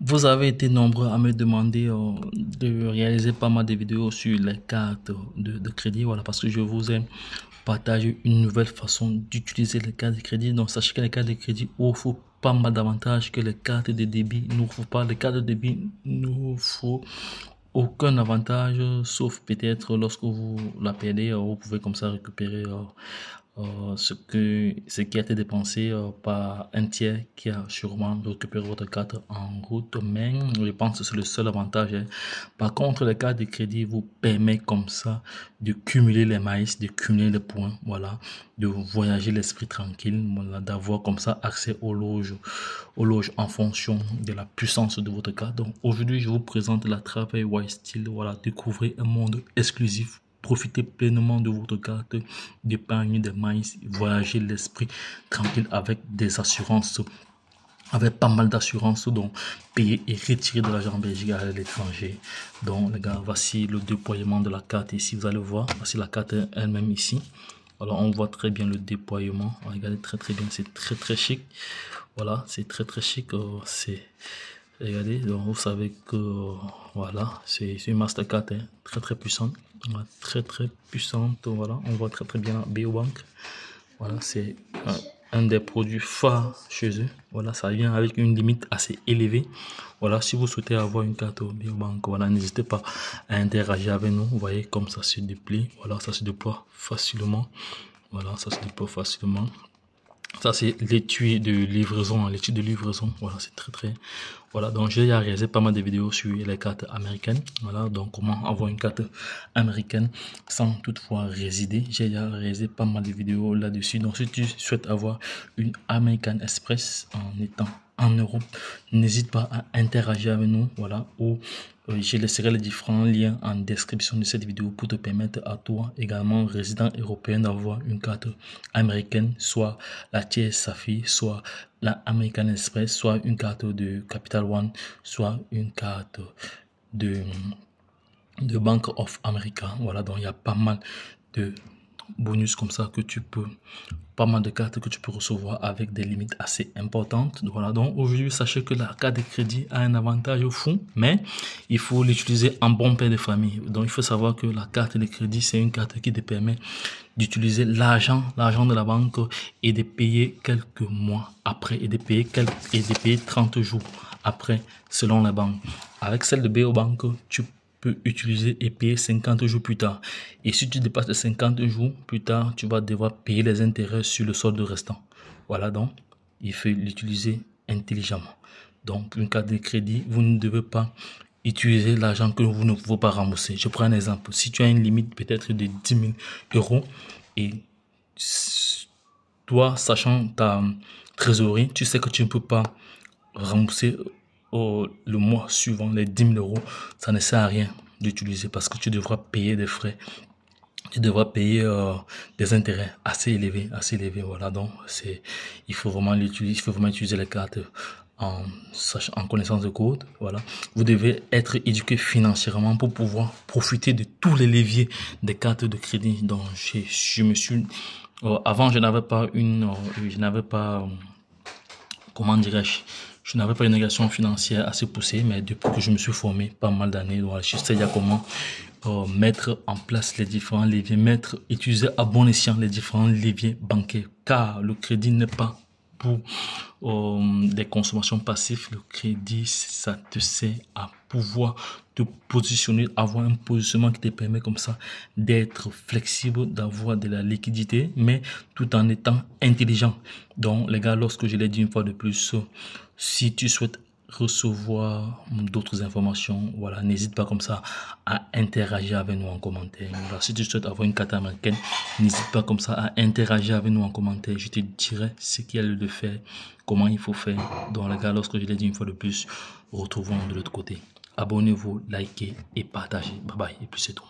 Vous avez été nombreux à me demander de réaliser pas mal de vidéos sur les cartes de crédit, voilà, parce que je vous ai partagé une nouvelle façon d'utiliser les cartes de crédit. Donc, sachez que les cartes de crédit offrent pas mal d'avantages que les cartes de débit n'offrent pas. Les cartes de débit n'offrent aucun avantage, sauf peut-être lorsque vous la perdez, vous pouvez comme ça récupérer ce qui a été dépensé par un tiers qui a sûrement récupéré votre carte en route, mais je pense que c'est le seul avantage, hein. Par contre, les cartes de crédit vous permettent comme ça de cumuler les maïs, de cumuler les points, voilà, de voyager l'esprit tranquille, voilà, d'avoir comme ça accès aux loges en fonction de la puissance de votre carte. Donc aujourd'hui, je vous présente la Travel White Steel, voilà, découvrez un monde exclusif. Profitez pleinement de votre carte d'épargne des maïs, voyager l'esprit tranquille avec des assurances, avec pas mal d'assurances, donc payer et retirer de l'argent en Belgique à l'étranger. Donc les gars, voici le déploiement de la carte ici, vous allez voir, voici la carte elle-même ici. Alors on voit très bien le déploiement, regardez très bien, c'est très chic. Voilà, c'est très chic, regardez, donc vous savez que voilà, c'est une Mastercard, hein, très puissante, voilà, très puissante. Voilà, on voit très bien BoBank. Voilà, c'est un des produits phares chez eux. Voilà, ça vient avec une limite assez élevée. Voilà, si vous souhaitez avoir une carte BoBank, voilà, n'hésitez pas à interagir avec nous. Vous voyez comme ça se déplie. Voilà, ça se déploie facilement. Voilà, ça se déploie facilement. Ça, c'est l'étui de livraison, l'étui de livraison. Voilà, c'est très. Voilà, donc j'ai déjà réalisé pas mal de vidéos sur les cartes américaines. Voilà, donc comment avoir une carte américaine sans toutefois résider. J'ai déjà réalisé pas mal de vidéos là-dessus. Donc, si tu souhaites avoir une American Express en étant en Europe, n'hésite pas à interagir avec nous. Voilà, ou je laisserai les différents liens en description de cette vidéo pour te permettre à toi, également résident européen, d'avoir une carte américaine, soit la TS Safi, soit la American Express, soit une carte de Capital One, soit une carte de Bank of America. Voilà, donc il y a pas mal de bonus comme ça que tu peux, pas mal de cartes que tu peux recevoir avec des limites assez importantes. Voilà, donc aujourd'hui, sachez que la carte de crédit a un avantage fou, mais il faut l'utiliser en bon père de famille. Donc il faut savoir que la carte de crédit, c'est une carte qui te permet d'utiliser l'argent de la banque et de payer quelques mois après et de payer 30 jours après selon la banque. Avec celle de BoBank, tu peux utiliser et payer 50 jours plus tard. Et si tu dépasses les 50 jours plus tard, tu vas devoir payer les intérêts sur le solde restant. Voilà, donc il faut l'utiliser intelligemment. Donc une carte de crédit, vous ne devez pas utiliser l'argent que vous ne pouvez pas rembourser. Je prends un exemple. Si tu as une limite peut-être de 10 000 euros et toi, sachant ta trésorerie, tu sais que tu ne peux pas rembourser le mois suivant les 10 000 euros, ça ne sert à rien d'utiliser parce que tu devras payer des frais. Tu devras payer des intérêts assez élevés. Voilà, donc il faut vraiment utiliser les cartes en connaissance de code. Voilà, vous devez être éduqué financièrement pour pouvoir profiter de tous les leviers des cartes de crédit. Donc je me suis avant je n'avais pas comment dirais-je n'avais pas une éducation financière assez poussée, mais depuis que je me suis formé pas mal d'années, voilà, je sais déjà comment mettre en place les différents leviers, utiliser à bon escient les différents leviers bancaires, car le crédit n'est pas pour des consommations passives. Le crédit, ça te sert à pouvoir te positionner, avoir un positionnement qui te permet comme ça d'être flexible, d'avoir de la liquidité, mais tout en étant intelligent. Donc les gars, lorsque je l'ai dit une fois de plus, si tu souhaites recevoir d'autres informations, voilà, n'hésite pas comme ça à interagir avec nous en commentaire. Voilà, si tu souhaites avoir une carte américaine, n'hésite pas comme ça à interagir avec nous en commentaire. Je te dirai ce qu'il y a lieu de faire, comment il faut faire. Donc les gars, lorsque je l'ai dit une fois de plus, retrouvons de l'autre côté. Abonnez-vous, likez et partagez. Bye bye, et puis c'est tout.